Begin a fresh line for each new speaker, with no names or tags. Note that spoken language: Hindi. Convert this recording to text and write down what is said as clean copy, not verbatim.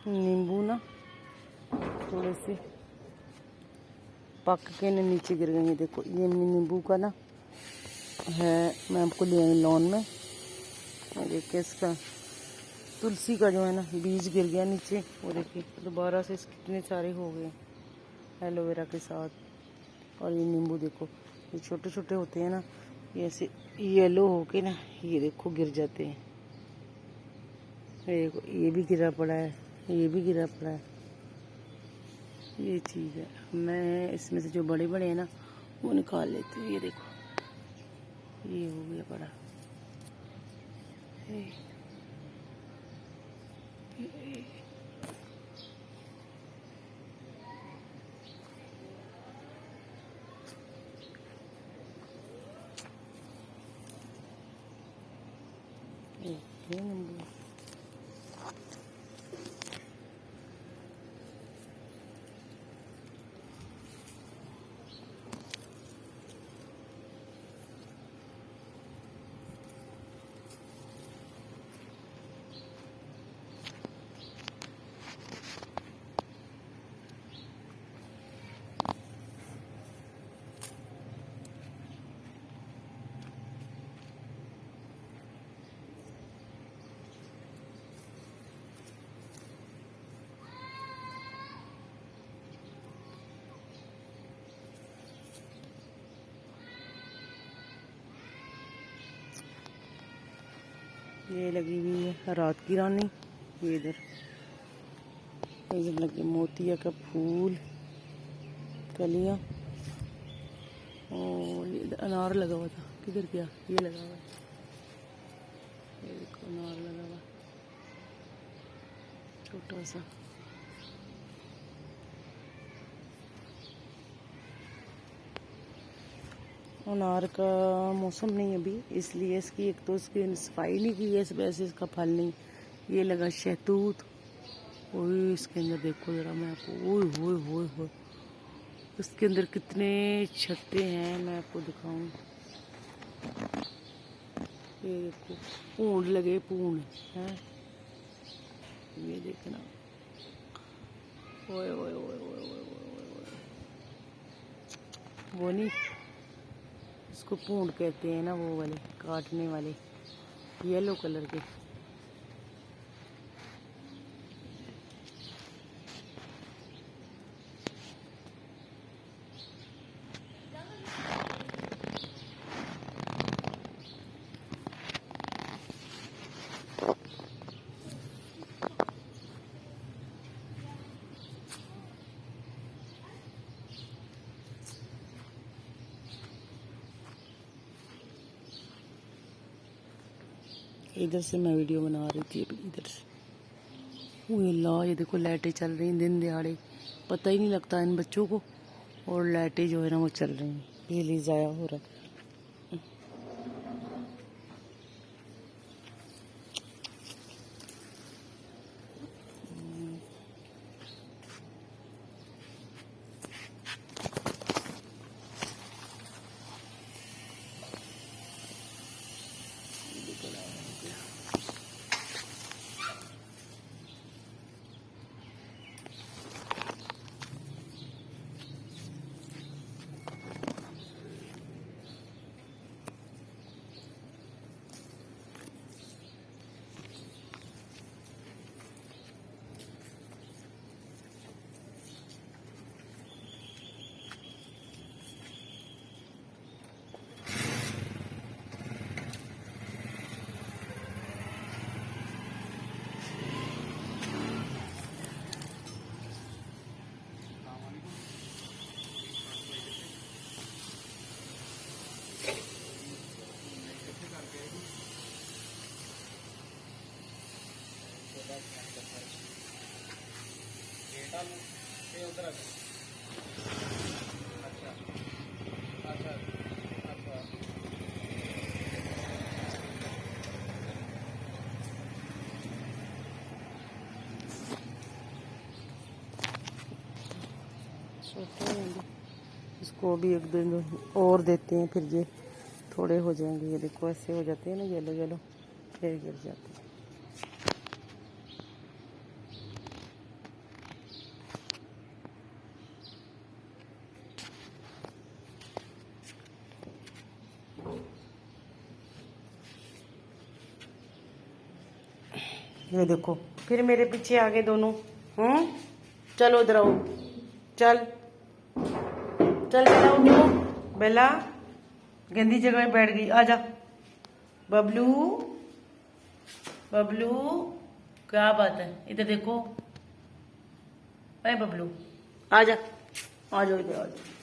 नींबू ना थोड़े से पक के ना नीचे गिर गए। देखो ये नींबू का ना है, मैं आपको ले आई लॉन में। देखिए इसका तुलसी का जो है ना बीज गिर गया नीचे। वो देखिए दोबारा से कितने सारे हो गए एलोवेरा के साथ। और ये नींबू देखो ये छोटे छोटे होते हैं ना, ये ऐसे येलो होके ना ये देखो गिर जाते हैं। ये भी गिरा पड़ा है, ये भी गिरा पड़ा है। ये चीज़ है, मैं इसमें से जो बड़े बड़े हैं ना वो निकाल लेती हूँ। ये देखो ये हो गया बड़ा। नींबू ये लगी हुई है रात की रानी। ये इधर लगे मोतिया का फूल, कलियां। और ये अनार लगा हुआ था, किधर गया? ये लगा हुआ है, ये देखो अनार लगा हुआ छोटा सा। अनार का मौसम नहीं अभी, इसलिए इसकी एक तो इसकी सफाई नहीं की है, इस वजह से इसका फल नहीं। ये लगा शहतूत। ओए इसके अंदर देखो जरा, मैं आपको ओए होए होए होए इसके अंदर कितने छत्ते हैं, मैं आपको दिखाऊं। ये देखो पूंड लगे, पूंड हैं, ये देखना। ओए ओए ओए ओए ओए ओए, वो नहीं, इसको पूंड कहते हैं ना, वो वाले काटने वाले येलो कलर के। इधर से मैं वीडियो बना रही थी अभी, इधर से। वो अल्लाह, ये देखो लाइटें चल रही हैं दिन दिहाड़े, पता ही नहीं लगता इन बच्चों को। और लाइटें जो है ना वो चल रही हैं, बिजली ज़ाया हो रहा है। इसको भी एक दिन और देते हैं, फिर ये थोड़े हो जाएंगे। ये देखो ऐसे हो जाते हैं ना येलो येलो, फिर गिर जाते हैं। ये देखो फिर मेरे पीछे आ गए दोनों। चलो उधर आओ, चल चल बेला उठो, बेला गंदी जगह में बैठ गई, आजा बबलू, बबलू क्या बात है, इधर देखो, अरे बबलू आजा, आ जाओ इधर आ जाओ।